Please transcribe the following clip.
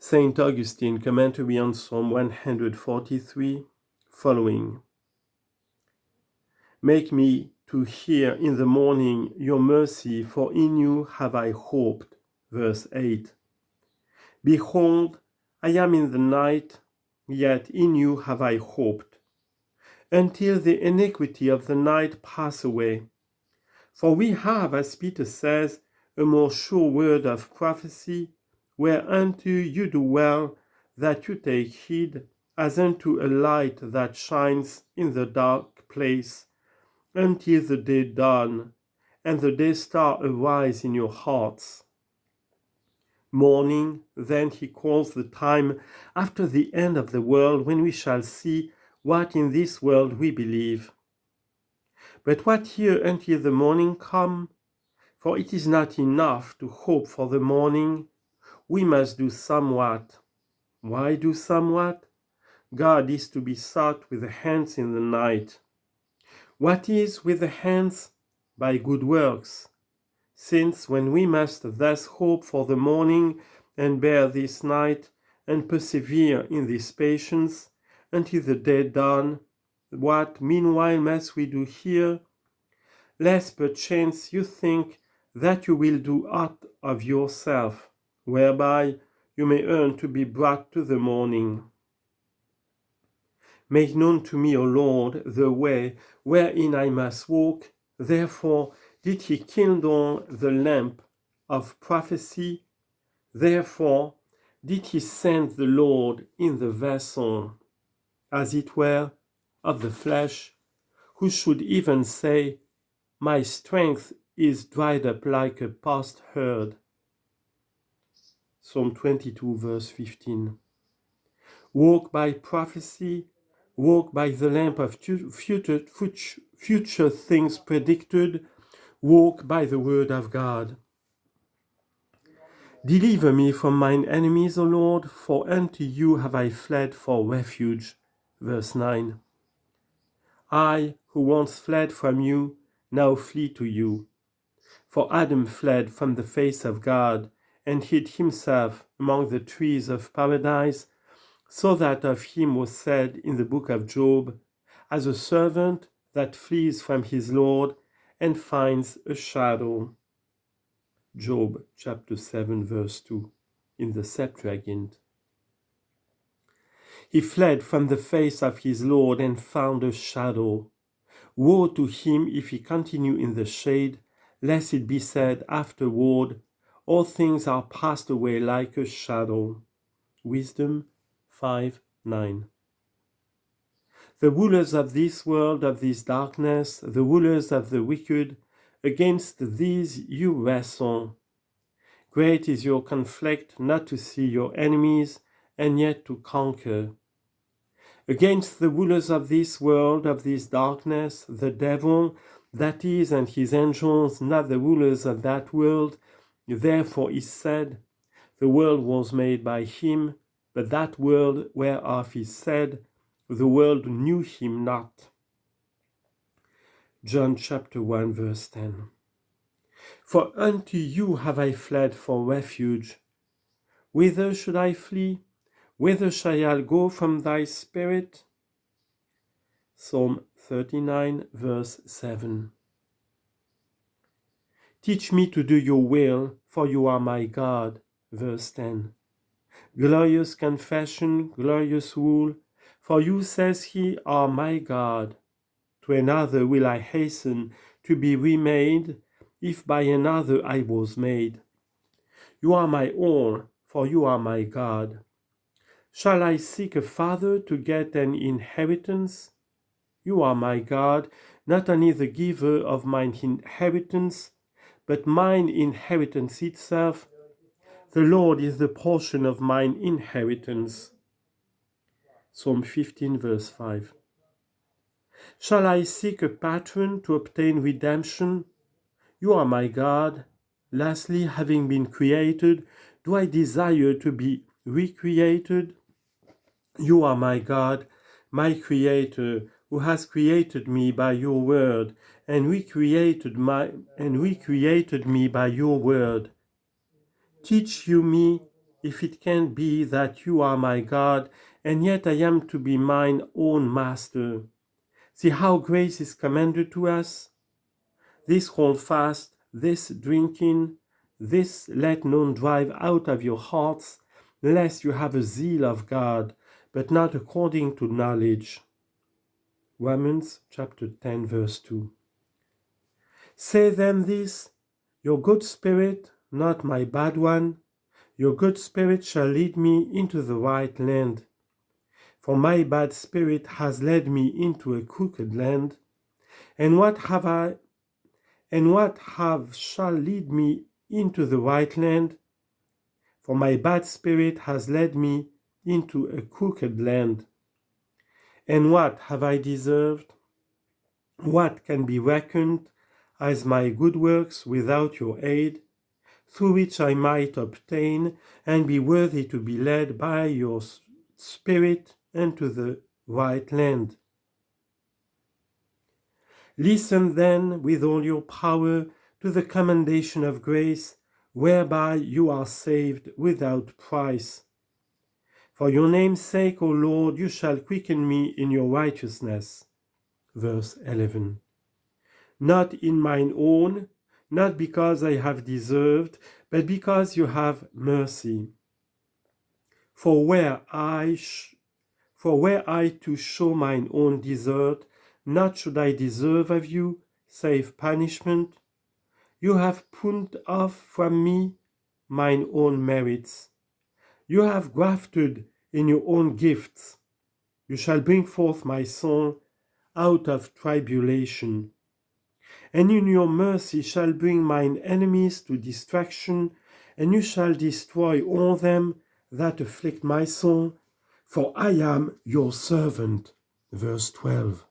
Saint Augustine, commentary on Psalm 143, following. Make me to hear in the morning your mercy, for in you have I hoped. Verse 8. Behold, I am in the night, yet in you have I hoped, until the iniquity of the night pass away. For we have, as Peter says, a more sure word of prophecy, whereunto you do well that you take heed, as unto a light that shines in the dark place, until the day dawn, and the day star arise in your hearts. Morning, then he calls the time after the end of the world, when we shall see what in this world we believe. But what here until the morning come? For it is not enough to hope for the morning. We must do somewhat. Why do somewhat? God is to be sought with the hands in the night. What is with the hands? By good works. Since when we must thus hope for the morning, and bear this night, and persevere in this patience, until the day dawn, what meanwhile must we do here? Lest perchance you think that you will do aught of yourself, whereby you may earn to be brought to the morning. Make known to me, O Lord, the way wherein I must walk. Therefore did he kindle the lamp of prophecy. Therefore did he send the Lord in the vessel, as it were, of the flesh, who should even say, my strength is dried up like a past herd. Psalm 22, verse 15. Walk by prophecy, walk by the lamp of future things predicted, walk by the word of God. Deliver me from mine enemies, O Lord, for unto you have I fled for refuge. Verse 9. I, who once fled from you, now flee to you. For Adam fled from the face of God, and hid himself among the trees of paradise, so that of him was said in the book of Job, as a servant that flees from his Lord and finds a shadow. Job chapter 7 verse 2 in the Septuagint. He fled from the face of his Lord and found a shadow. Woe to him if he continue in the shade, lest it be said afterward, all things are passed away like a shadow. Wisdom 5:9. The rulers of this world, of this darkness, the rulers of the wicked, against these you wrestle. Great is your conflict not to see your enemies, and yet to conquer. Against the rulers of this world, of this darkness, the devil, that is, and his angels, not the rulers of that world. Therefore is said, the world was made by him, but that world whereof is said, the world knew him not. John chapter 1 verse 10. For unto you have I fled for refuge. Whither should I flee? Whither shall I go from thy spirit? Psalm 39 verse 7. Teach me to do your will, for you are my God. Verse 10. Glorious confession, glorious rule, for you, says he, are my God. To another will I hasten to be remade, if by another I was made. You are my all, for you are my God. Shall I seek a father to get an inheritance? You are my God, not only the giver of mine inheritance, but mine inheritance itself. The Lord is the portion of mine inheritance. Psalm 15 verse 5. Shall I seek a patron to obtain redemption? You are my God. Lastly, having been created, do I desire to be recreated? You are my God, my Creator, who has created me by your word, and recreated me by your word. Teach you me, if it can be that you are my God, and yet I am to be mine own master. See how grace is commanded to us? This hold fast, this drinking, this let none drive out of your hearts, lest you have a zeal of God, but not according to knowledge. Romans chapter 10 verse 2. Say then this, your good spirit, not my bad one, your good spirit shall lead me into the right land. For my bad spirit has led me into a crooked land, and what shall lead me into the right land? For my bad spirit has led me into a crooked land. And what have I deserved? What can be reckoned as my good works without your aid, through which I might obtain and be worthy to be led by your Spirit into the right land? Listen then with all your power to the commendation of grace, whereby you are saved without price. For your name's sake, O Lord, you shall quicken me in your righteousness. Verse 11. Not in mine own, not because I have deserved, but because you have mercy. For were I to show mine own desert, not should I deserve of you, save punishment. You have put off from me mine own merits. You have grafted in your own gifts. You shall bring forth my song out of tribulation. And in your mercy shall bring mine enemies to destruction, and you shall destroy all them that afflict my soul, for I am your servant. Verse 12.